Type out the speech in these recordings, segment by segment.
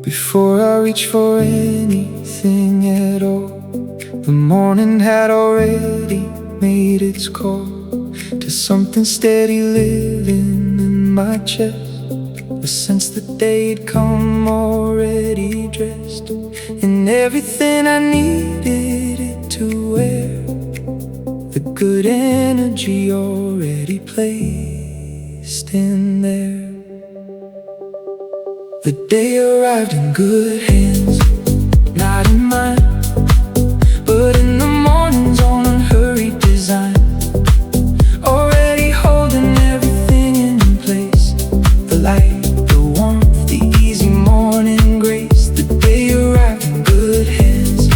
Before I reach for anything at all, the morning had already made its call to something steady living in my chest. A sense that they'd come already dressed in everything I needed it to wear. The good energy already placed in there. The day arrived in good hands, not in mine, but in the morning's own unhurried design. Already holding everything in place, the light, the warmth, the easy morning grace. The day arrived in good hands.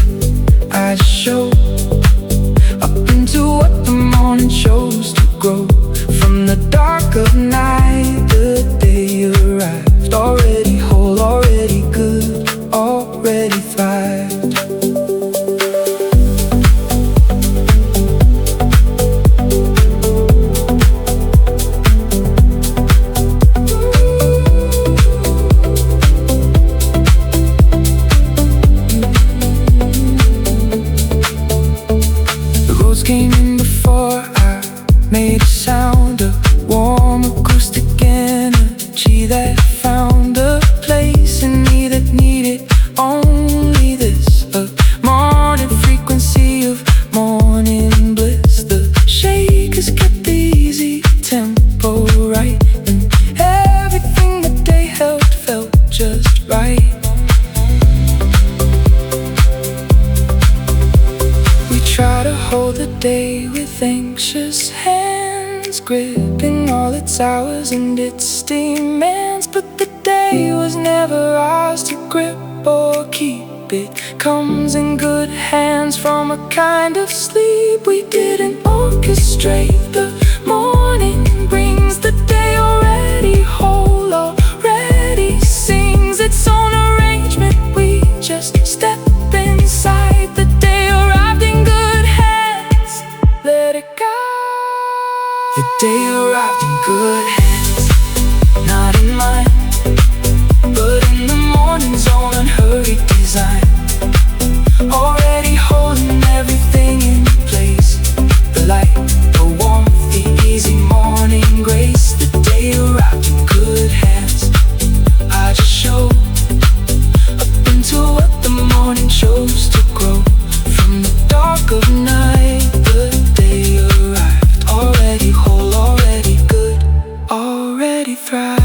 I just showed up into what the morning chose to grow. From the dark of night, the day arrived, already whole, already good, already thrived. The roads came in before I made a sound, a warm acoustic energy that found a place in me that needed only this. A morning frequency of morning bliss. The shakers kept the easy tempo right, and everything that they held felt just right. We try to hold the day with anxious hands, gripping all its hours and its demands. But the day was never ours to grip or keep. It comes in good hands from a kind of sleep we didn't orchestrate. The morning brings the day already whole, already sings its own arrangement. We just step inside. The day arrived in good hands, let it guide. The day arrived in good hands, not in mine, but in the morning's own unhurried design. Already holding everything in place, the light, the warmth, the easy morning grace. The day arrived in good hands. I just showed up into what the morning chose to grow. From the dark of night, the day arrived, already whole, already good, already thrived.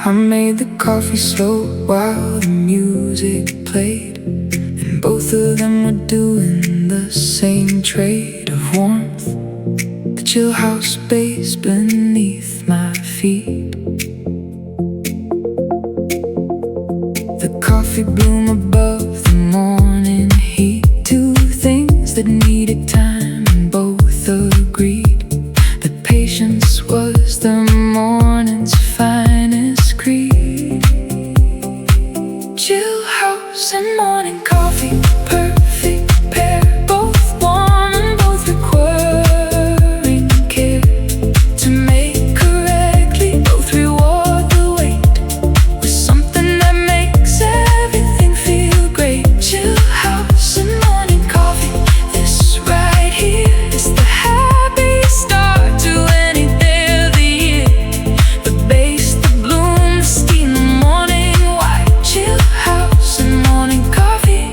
I made the coffee slow while the music played, and both of them were doing the same trade of warmth. The chill house bass beneath my feet, the coffee bloom above the morning heat. Two things that needed time, and both agreed that patience was the morning's finest creed. Chill house and morning coffee, perfect pair. Both warm and both requiring care. To make correctly, both reward the wait with something that makes everything feel great. Chill house and morning coffee, this right here is the happy start to any day of the year. The bass, the bloom, the steam, the morning white. Chill house and morning coffee.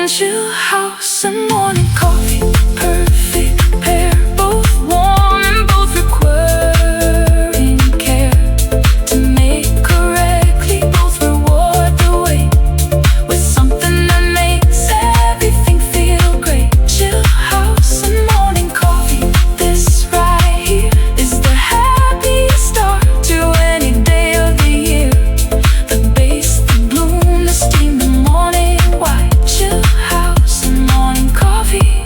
chill house and morning coffee, perfect pair, both warm and both requiring care. To make correctly, both reward the wait with something that makes everything feel great. Chill house and morning coffee, this right here is the happiest start to any day of the year. The bass, the bloom, the steam, the morning white. Chill house and morning coffee,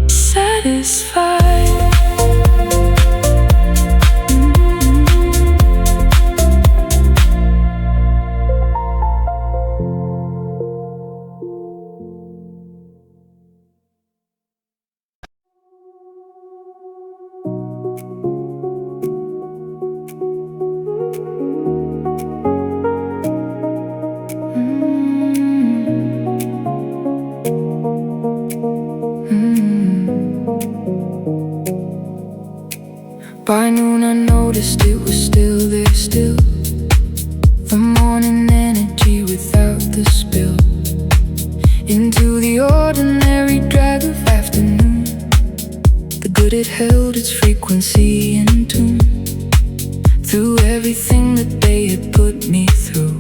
satisfied. By noon I noticed it was still there, still the morning energy without the spill into the ordinary drag of afternoon. The good it held its frequency in tune through everything that they had put me through.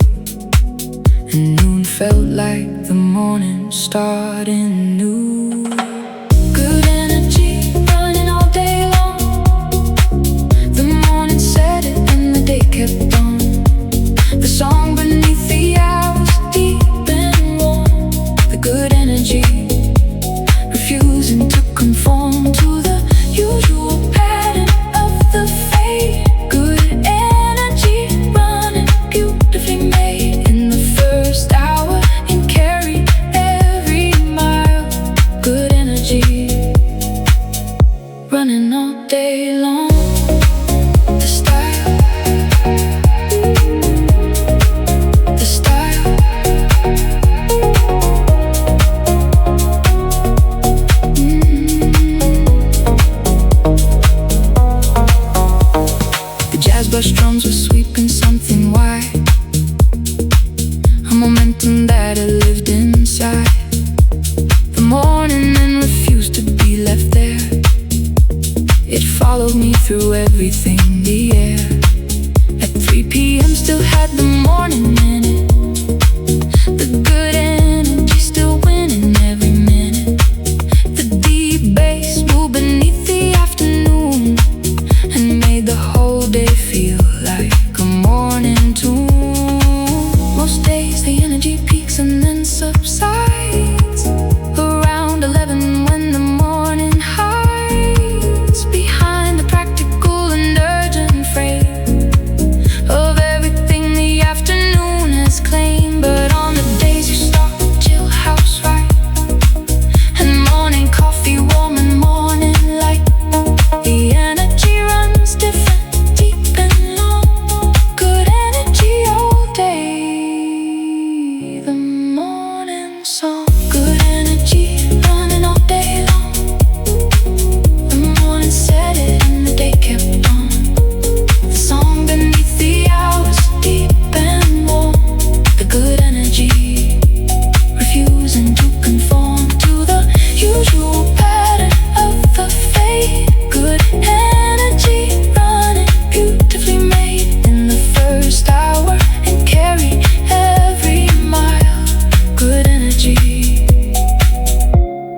And noon felt like the morning starting new. Good energy running all day long. The morning said it and the day kept on. The song beneath the hours, deep and warm. The good energy refusing to conform to the usual pattern of the fate. Good energy running beautifully made in the first hour and carried every mile. Good energy running all day long. The style, the style. The jazz bass drums were sweeping something wide, a momentum that had lived inside the morning and refused to be left there. It followed me through everything, the air. At 3 p.m. still had the morning in it. The good energy still winning every minute. The deep bass moved beneath the afternoon and made the whole day feel like a morning tune. Most days the energy peaks and then subsides around 11 when the morning hides behind the practical and urgent freight of everything the afternoon has claimed. But on the days you start chill house right and morning coffee warm and morning light, the energy runs different, deep and long. Good energy all day, the morning song. Good energy running all day long. The morning said it and the day kept on. The song beneath the hours, deep and warm. The good energy refusing to conform to the usual pattern of the fate. Good energy running beautifully made in the first hour and carry every mile. Good energy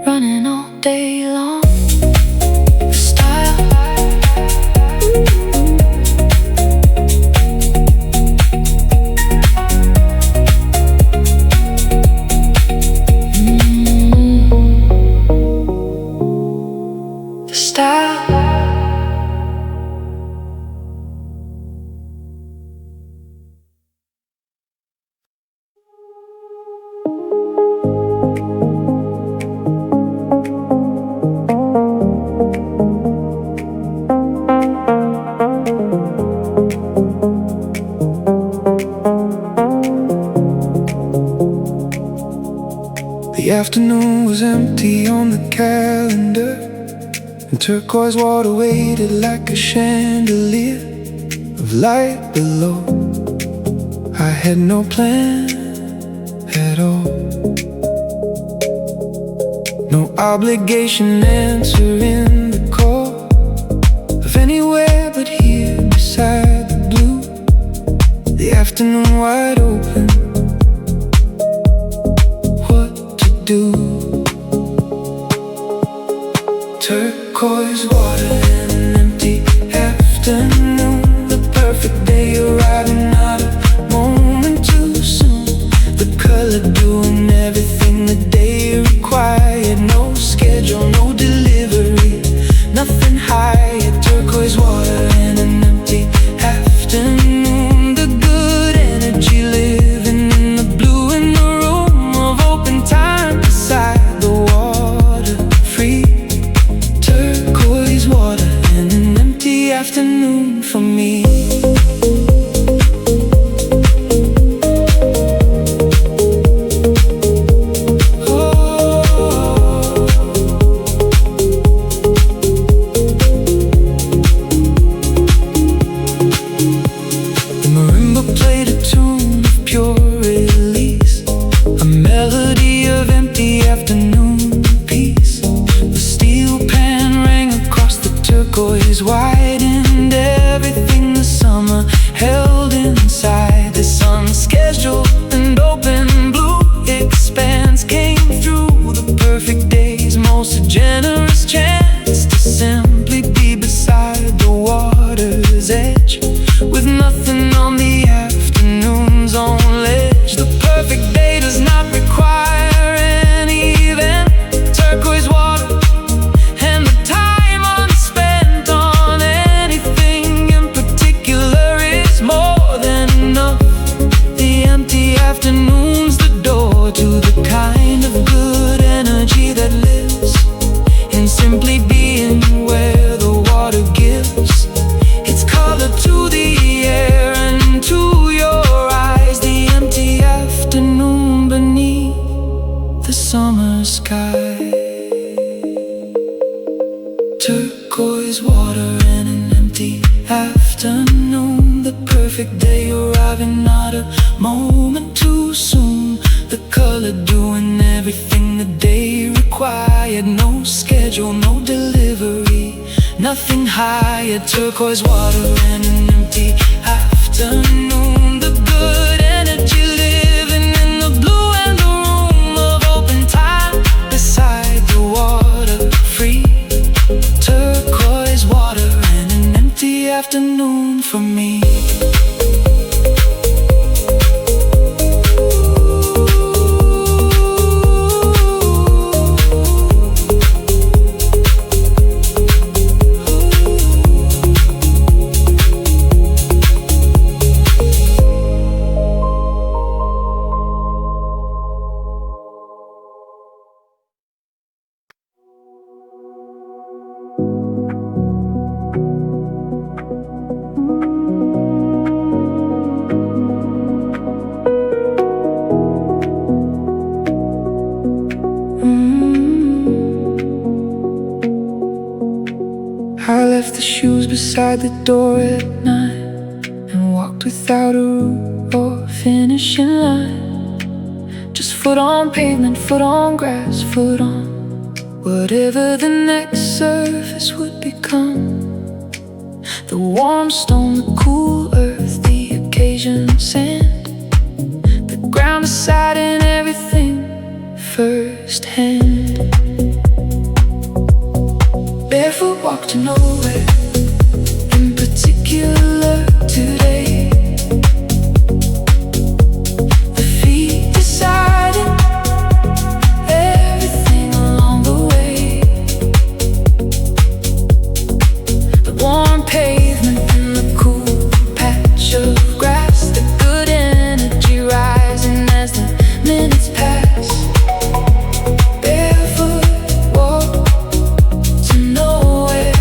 running all day long. The style, the style. The afternoon was empty on the calendar, and turquoise water waited like a chandelier of light below. I had no plan at all. obligation answering the call of anywhere but here beside the blue. The afternoon wide open, what to do? Turquoise water and an empty afternoon. The perfect day arriving, not a moment too soon. The color doing everything the day required. No schedule, no delivery, nothing higher. Turquoise water and an empty afternoon. The good energy living in the blue, in the room of open time beside the water, free. Turquoise water and an empty afternoon for me. Played a tune of pure release, a melody of empty afternoon peace. The steel pan rang across the turquoise, widened everything the summer held inside. This unscheduled and open blue expanse came through. The perfect day's most generous chance to simply be beside the water's edge, with nothing on the afternoon's own ledge. The perfect day does not require any event. Turquoise water and the time unspent on anything in particular is more than enough. The empty afternoon's the door to the kind of good energy that lives in simply being where the water gives its color to the air and to your eyes. The empty afternoon beneath the summer sky. Turquoise water and an empty afternoon. The perfect day arriving, not a moment too soon. The color doing everything the day required. No schedule, no delivery, nothing higher. Turquoise water and an empty afternoon. The good energy living in the blue, and the room of open time beside the water, free. Turquoise water and an empty afternoon for me. I left the shoes beside the door at night and walked without a route or finishing line. Just foot on pavement, foot on grass, foot on whatever the next surface would become. The warm stone, the cool earth, the occasion sand, the ground deciding everything firsthand. Barefoot walk to nowhere in particular today. The feet deciding everything along the way. The warm pavement and the cool patch of grass, the good energy rising as the minutes pass. Barefoot walk to nowhere.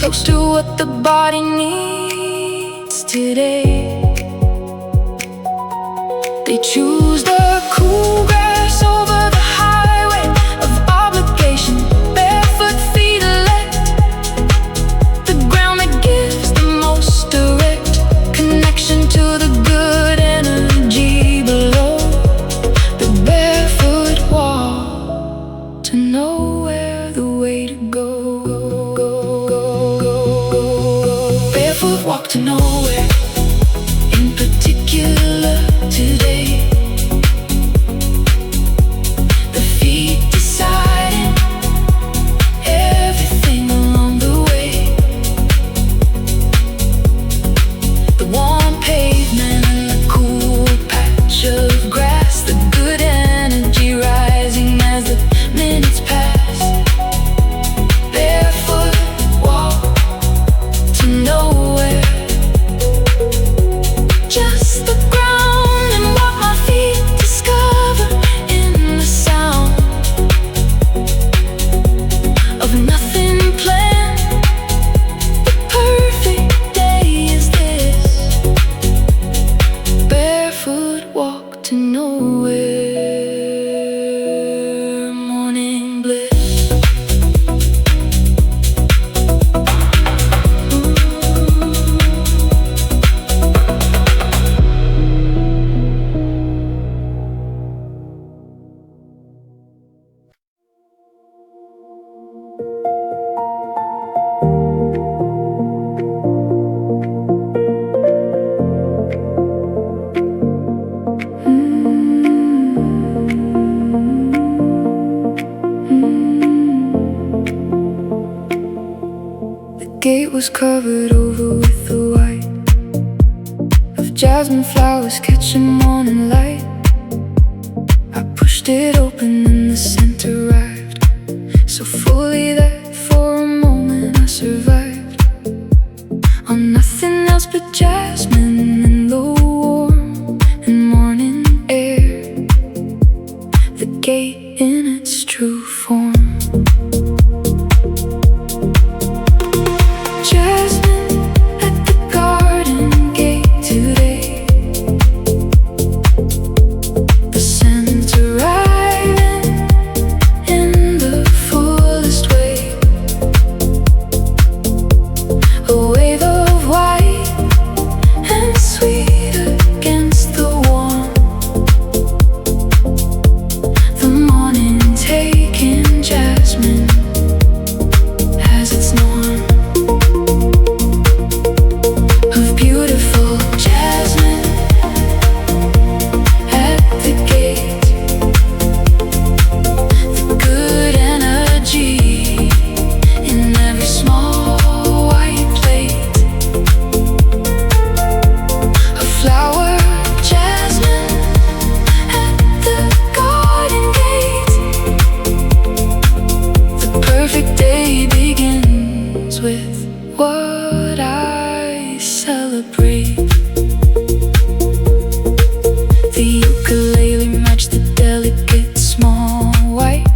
close to what the body needs today. They choose the cool grass over the highway of obligation. Barefoot feet elect the ground that gives the most direct connection to the good energy below. The barefoot walk to nowhere, the way to go. Barefoot walk to nowhere, in particular today. The feet deciding everything along the way. The warm pavement and the cool patch of grass, the good energy rising as the minutes pass. Barefoot walk to nowhere, just the ground and what my feet discover in the sound of nothing planned. The perfect day is this. Barefoot walk to nowhere. Morning bliss. The gate was covered over with the white of jasmine flowers catching morning light. I pushed it open and the scent arrived so fully that for a moment I survived on nothing else but jasmine and the warm and morning air. The gate in its true form. Jasmine at the garden gate today. The scent arriving in the fullest way. A wave of white and sweet against the warm. The morning taking jasmine as its norm. Of beautiful jasmine at the gate. The good energy in every small white plate. A flower jasmine at the garden gate. The perfect day begins with what I celebrate. The ukulele matched the delicate small white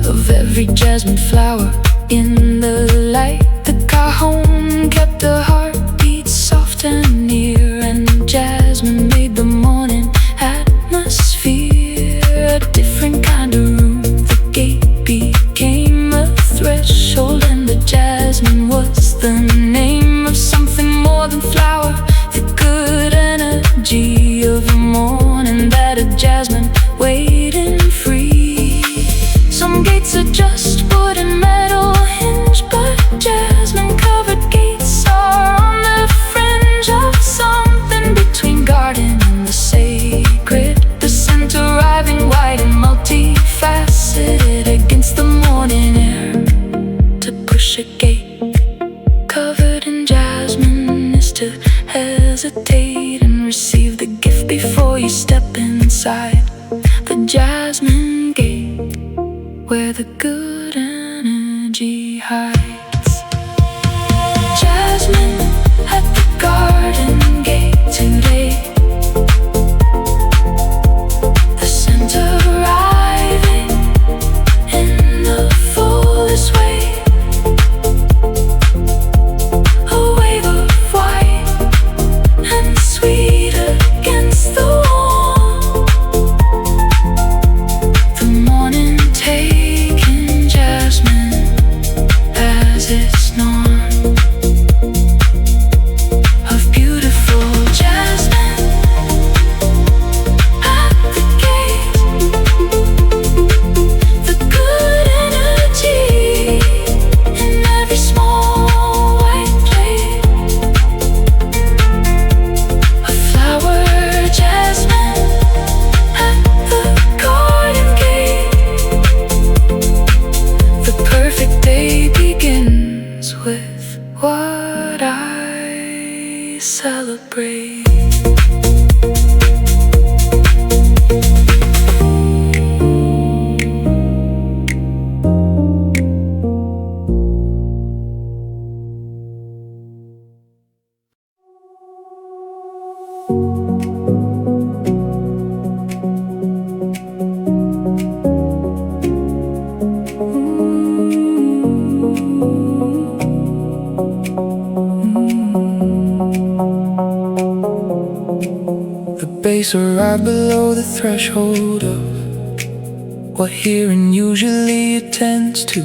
of every jasmine flower in the light. The cajon kept the heartbeat soft and near, and jasmine made the morning atmosphere a different kind of room. The gate became a threshold, and the jasmine was the name of something more than flower. The good energy of the morning that a jasmine waiting free. Some gates are just wood and metal hinge, but jasmine covered gates are on the fringe of something between garden and the sacred. The scent arriving white and multifaceted against the morning air. To push a gate covered in jasmine is to hesitate and receive the gift before you step inside the jasmine gate, where the good energy hides. Jasmine at the garden gate today. The scent arriving in the fullest way. norm of beautiful jasmine at the gate. The good energy in every small white plate. A flower jasmine at the garden gate. The perfect day begins with what I celebrate. The base arrived below the threshold of what hearing usually attends to,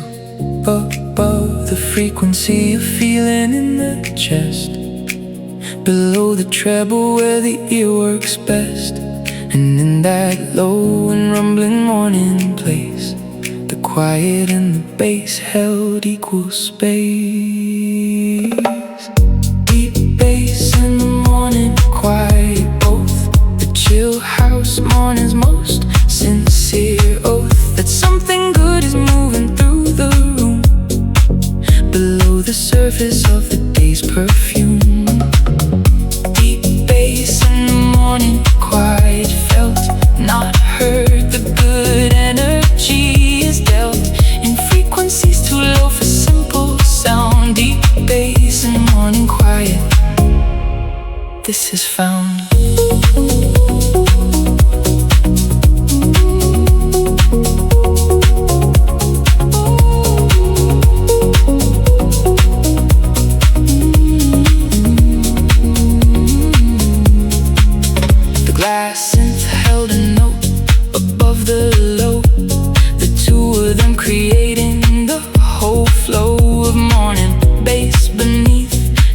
above the frequency of feeling in the chest, below the treble where the ear works best. And in that low and rumbling morning place, the quiet and the bass held equal space. Deep bass in the morning, quiet both. The chill house morning's most sincere oath that something good is moving through the room, below the surface of the day's perfume. Deep bass in the morning, quiet felt, not heard. The good energy is dealt in frequencies too low for simple sound. Deep bass in the morning, quiet, this is found. The glass synth held a note above the low, the two of them creating the whole flow of morning. Bass beneath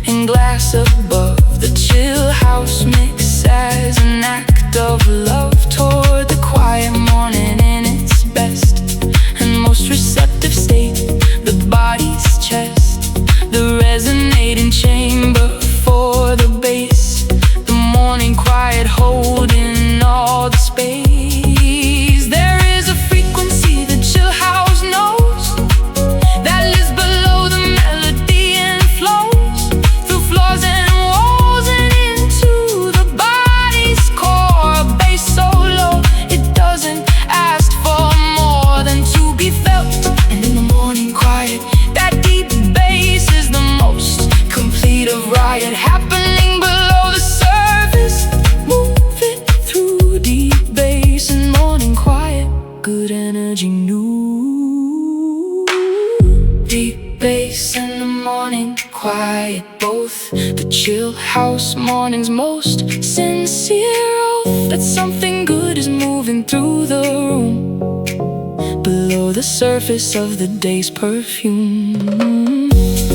and glass above, the chill house mix as an act of love toward the quiet morning in its best and most receptive state. The body's chest, the resonating chamber for the bass. The morning quiet holding all the space. There is a frequency the chill house knows that lives below the melody and flows through floors and walls and into the body's core. A bass so low it doesn't ask for more than to be felt. And in the morning quiet, that deep bass is the most complete of riot happening below the surface. Move it through deep bass and morning quiet, good energy new. Deep bass in the morning, quiet both. The chill house morning's most sincere oath that something good is moving through the room, below the surface of the day's perfume.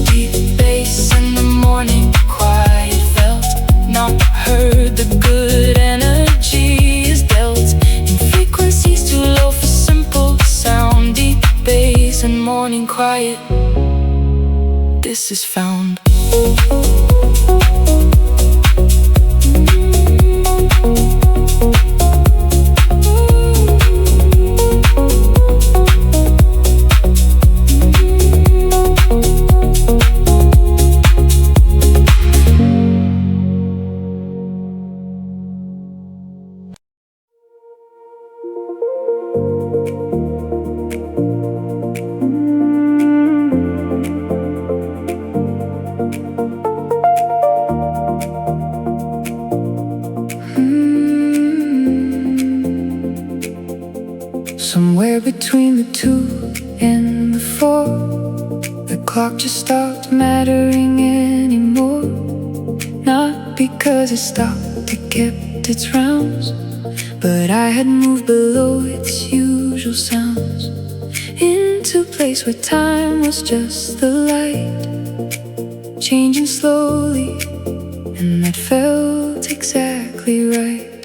Deep bass in the morning, quiet felt, not heard. The good energy is dealt in frequencies too low for simple sound. Deep bass and morning quiet, this is found. Somewhere between the 2 and the 4, the clock just stopped mattering anymore. Not because it stopped, it kept its rounds, but I had moved below its usual sounds, into a place where time was just the light changing slowly, and that felt exactly right.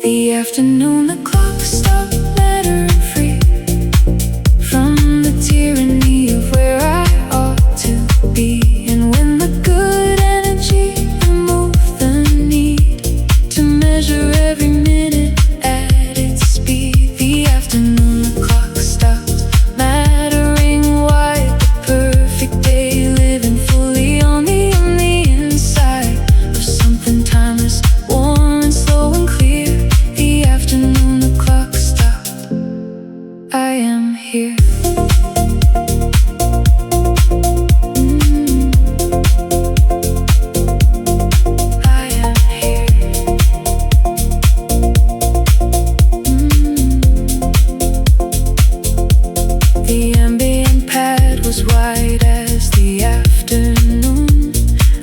The afternoon the clock stopped mattering free from the tyranny of where I ought to be. And when the good energy removed the need to measure every minute at its speed, the afternoon the clock stopped mattering wide. The perfect day living fully on the inside of something timeless, warm and slow and clear. The afternoon the clock stopped, I am here. I am here. The ambient pad was wide as the afternoon,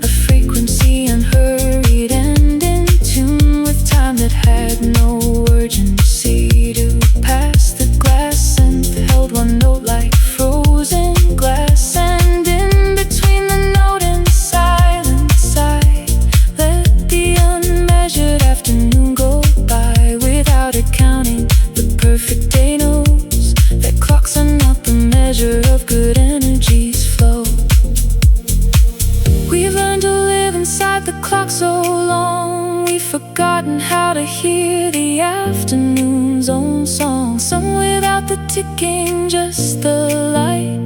a frequency unhurried and in tune with time that had no urgency to pass the glass, and held one note like frozen glass. And in between the note and the silence, I let the unmeasured afternoon go by without accounting. The perfect day knows that clocks are not the measure of good energy's flow. We've learned to live inside the clock so long, we've forgotten how to hear the afternoon's own song. Some without the ticking, just the light,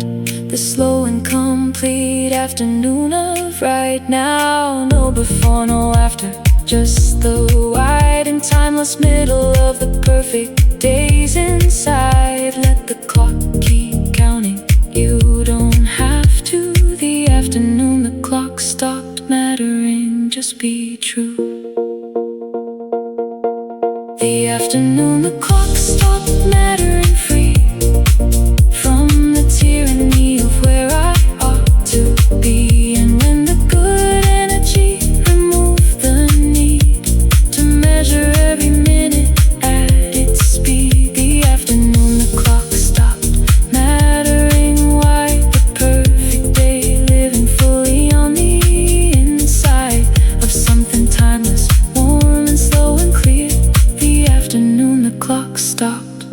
the slow and complete afternoon of right now. No before, no after, just the wide and timeless middle of the perfect days inside. Let the clock keep counting, you don't have to. The afternoon the clock stopped mattering, just be true. The afternoon the clock stopped mattering free from the tyranny of where I ought to be. And when the good energy removed the need to measure every minute at its speed, the afternoon the clock stopped mattering wide. The perfect day living fully on the inside of something timeless, warm and slow and clear. The afternoon the clock stopped,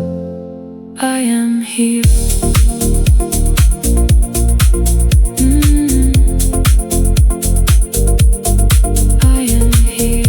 I am here. I am here.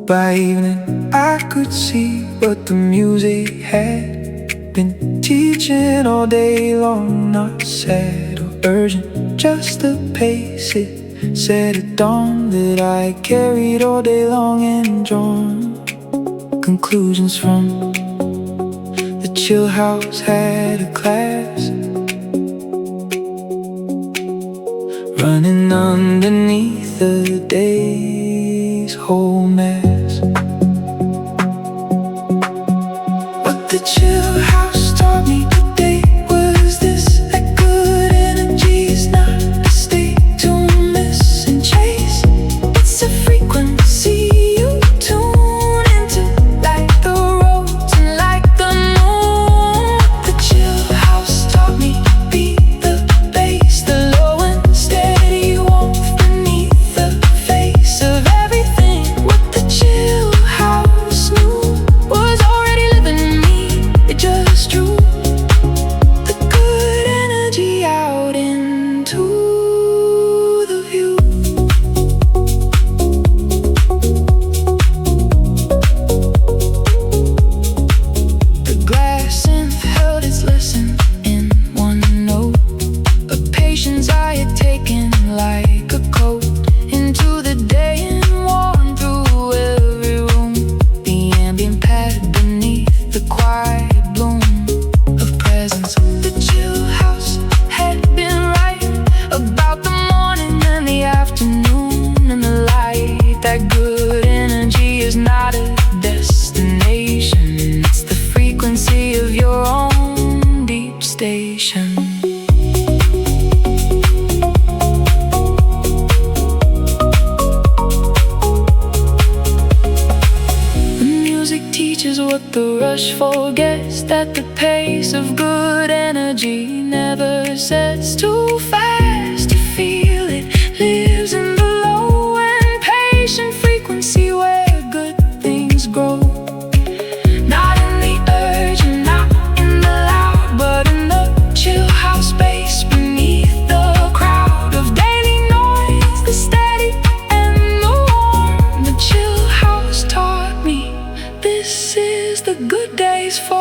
By evening I could see what the music had been teaching all day long. Not sad or urgent, just the pace it set at dawn that I carried all day long, and drawn conclusions from the chill house had a class running underneath the day's whole mess. What the chill house taught me today was this: that good energy is not a state to miss and chase. It's a frequency you tune into, like the roads and like the moon. The chill house taught me to be the bass, the low and steady warmth beneath the face of everything. What the chill house knew was already living in me. It just music teaches what the rush forgets, that the pace of good energy never sets too fast. You feel it lives in the low and patient frequency where good things grow. Not in the urgent, not in the loud, but in the chill house space beneath the crowd of daily noise. The steady and the warm, the chill house taught me this is the good days for.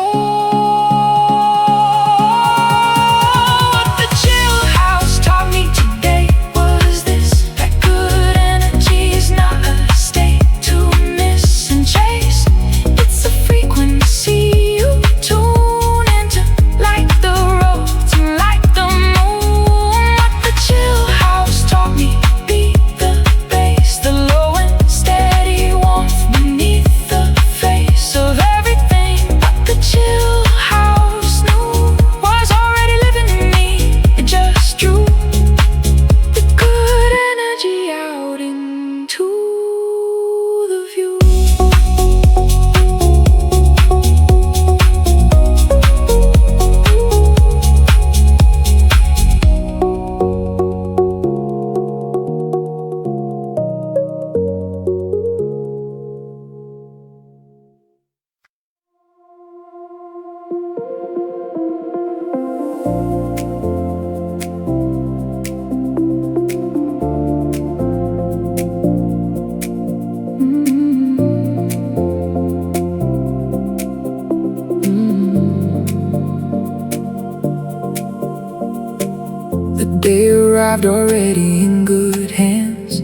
The day arrived already in good hands.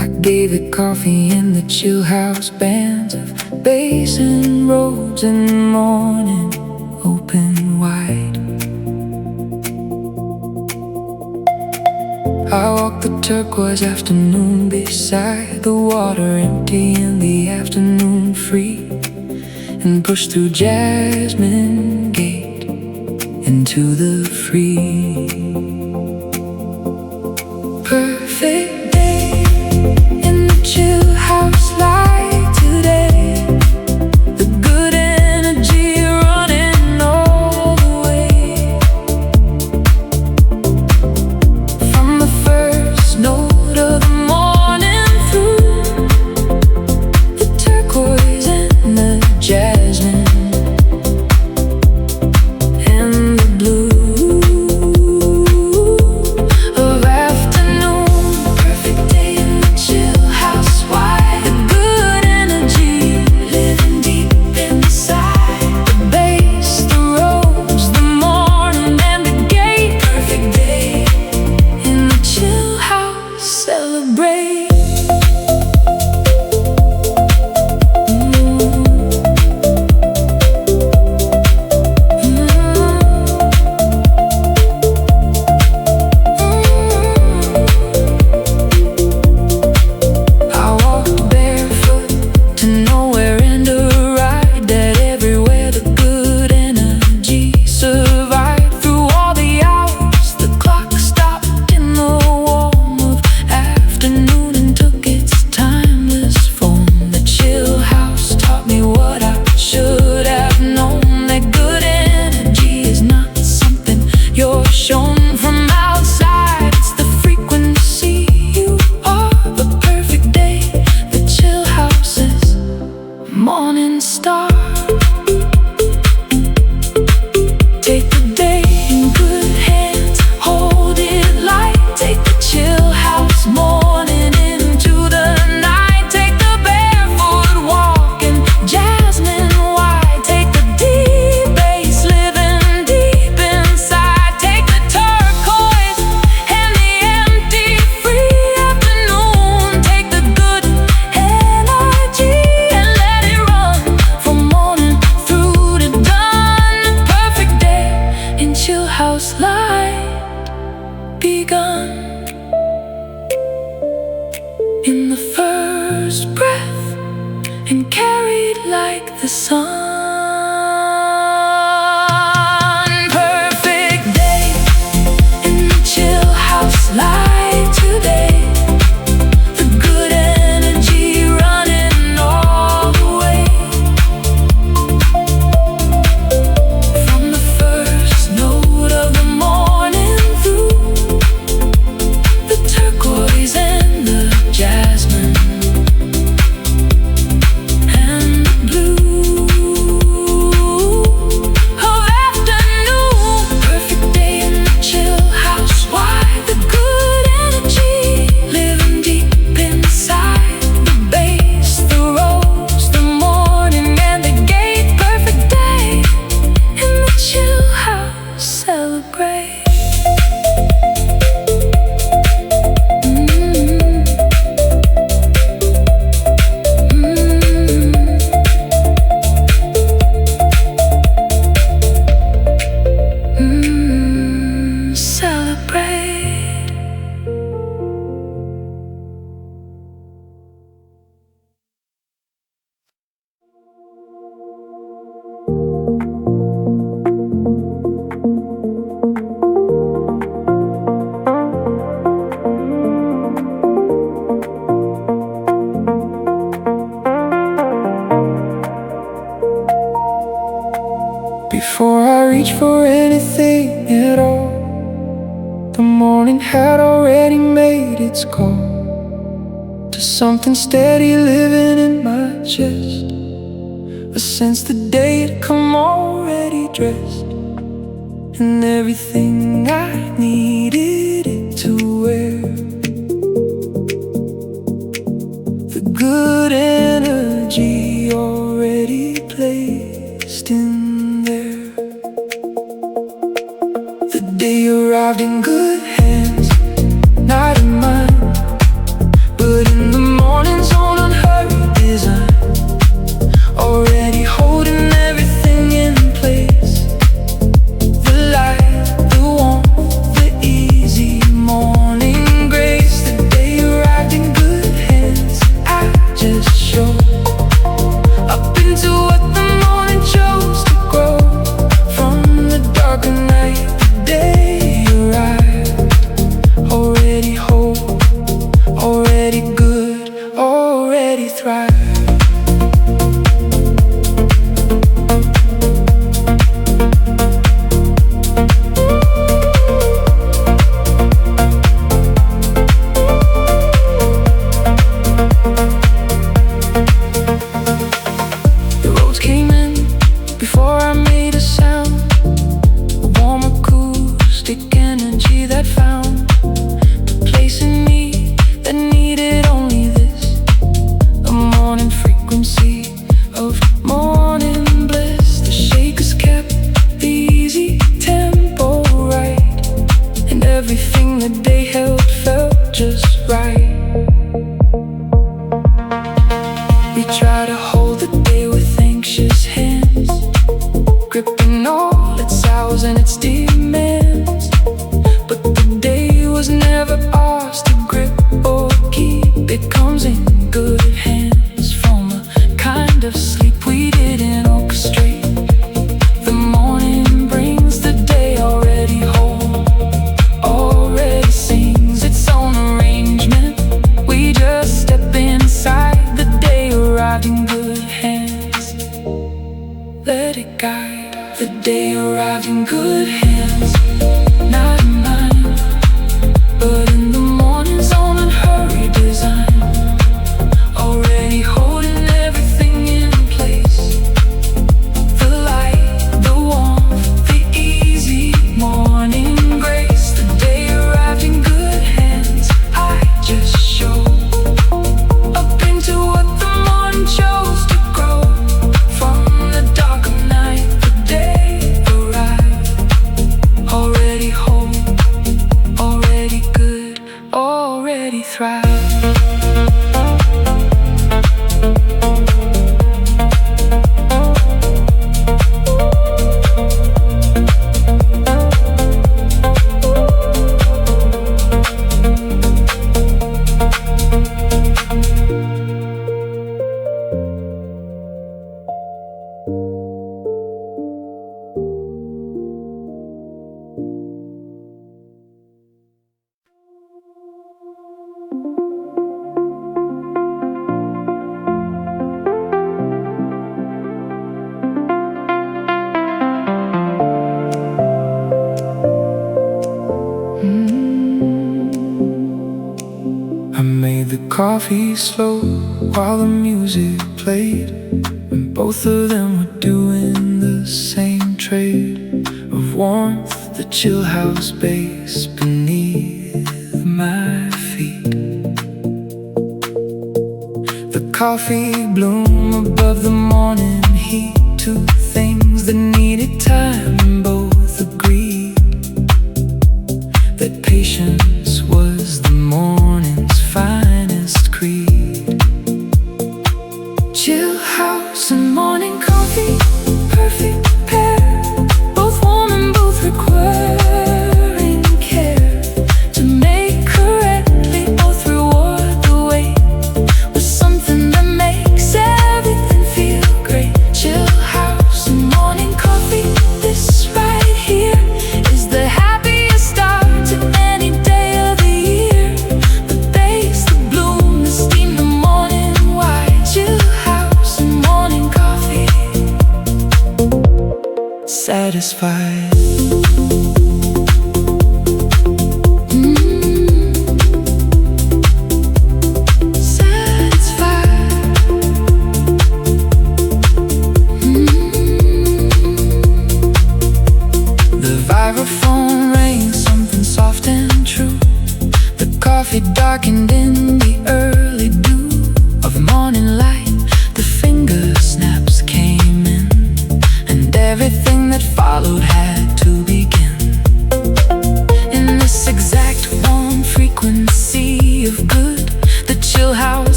I gave it coffee and the chill house bands of basin roads and morning open wide. I walked the turquoise afternoon beside the water, empty and the afternoon free, and pushed through Jasmine Gate into the free. Perfect day in the chill house light today. The good energy running all the way. From the first note of the morning through the turquoise and the jasmine and the blue. Morning star, take the day in good hands, hold it light. Take the chill house morning into the night. Take the barefoot walk and jasmine wide. Take the deep bass living deep inside. Take the turquoise and the empty free afternoon. Take the good energy and let it run from morning through to dawn. Perfect day in chill house light begun. In the first breath and carried like the sun. Perfect day in the chill house light today. The good energy running all the way. reach for anything at all. The morning had already made its call to something steady living in my chest, a sense the day had come already dressed in everything I needed it to wear. The good energy already placed in there. The day arrived in good hands, not in mine, but in the morning's own unhurried design, already holding everything in place. The light, the warmth, the easy morning grace. The day arrived in good hands. I just showed up into what the morning chose to grow. From the darker night, the day arrived, already whole, already good, already thrive. The roads came in before I made a sound, a warm acoustic energy that found the place in me that needed only this, a morning frequency of morning bliss. The shakers kept the easy tempo right, and everything that they held felt just right. We try to hold the day with anxious hands, gripping all its hours and its demands. But the day was never ours to grip or keep. It comes in good hands from a kind of sleep we didn't orchestrate. The morning brings the day already whole, already sings its own arrangement. We just step inside. The day arrived in good hands. Let it guide. The day arrived in good hands, not in mine, but in the morning's own unhurried design, already holding everything in place. The light, the warmth, the easy morning grace. The day arrived in good hands. I just showed up into what the morning chose to grow. From the dark of night, the day arrived, already whole, already good, already thrive. I made the coffee slow while the music played, and both of them were doing the same trade of warmth, the chill house bass beneath my feet. The coffee bloom above the morning heat, two things that needed time, and both agreed that patience was the morning's finest creed. Chill house and morning coffee, perfect pair, both warm and both requiring care. To make correctly, both reward the wait with something that makes everything feel great. Chill house and morning coffee, this right here is the happiest start to any day of the year. The bass, the bloom, the steam, the morning wine. Chill house and morning coffee, satisfied.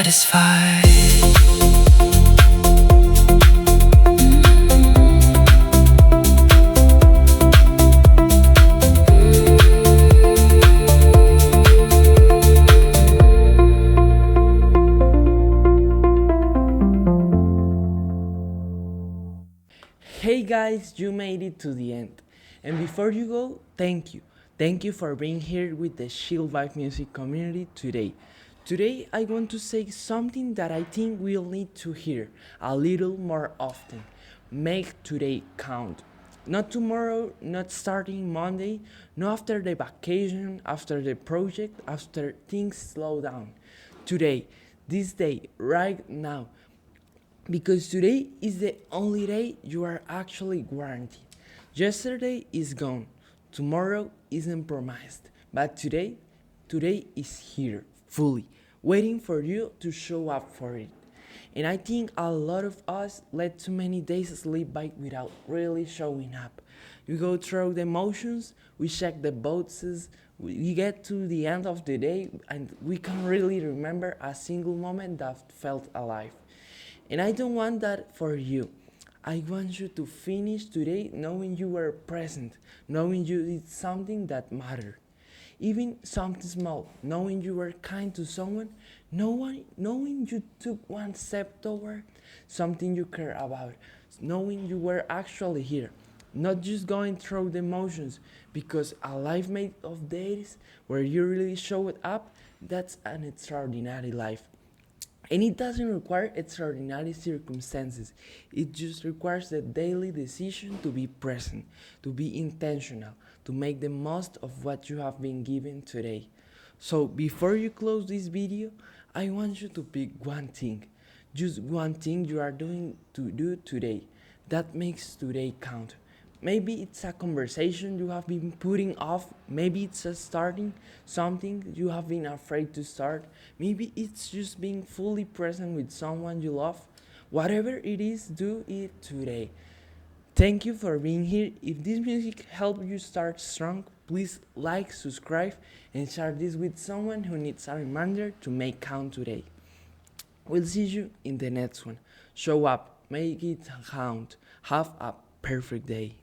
satisfied. Hey guys, you made it to the end. And before you go, thank you. Thank you for being here with the Chill Vibe Music community today. Today, I want to say something that I think we'll need to hear a little more often. Make today count. Not tomorrow, not starting Monday, not after the vacation, after the project, after things slow down. Today, this day, right now. Because today is the only day you are actually guaranteed. Yesterday is gone, tomorrow isn't promised, but today is here, fully, waiting for you to show up for it. And I think a lot of us let too many days slip by without really showing up. We go through the emotions, we check the boxes, we get to the end of the day, and we can't really remember a single moment that felt alive. And I don't want that for you. I want you to finish today knowing you were present, knowing you did something that mattered. Even something small, knowing you were kind to someone, knowing you took one step toward something you care about, knowing you were actually here, not just going through the motions, because a life made of days where you really showed up, that's an extraordinary life. And it doesn't require extraordinary circumstances. It just requires the daily decision to be present, to be intentional, to make the most of what you have been given today. So before you close this video, I want you to pick one thing. Just one thing you are doing to do today that makes today count. Maybe it's a conversation you have been putting off. Maybe it's a starting something you have been afraid to start. Maybe it's just being fully present with someone you love. Whatever it is, do it today. Thank you for being here. If this music helped you start strong, please like, subscribe, and share this with someone who needs a reminder to make count today. We'll see you in the next one. Show up, make it count. Have a perfect day.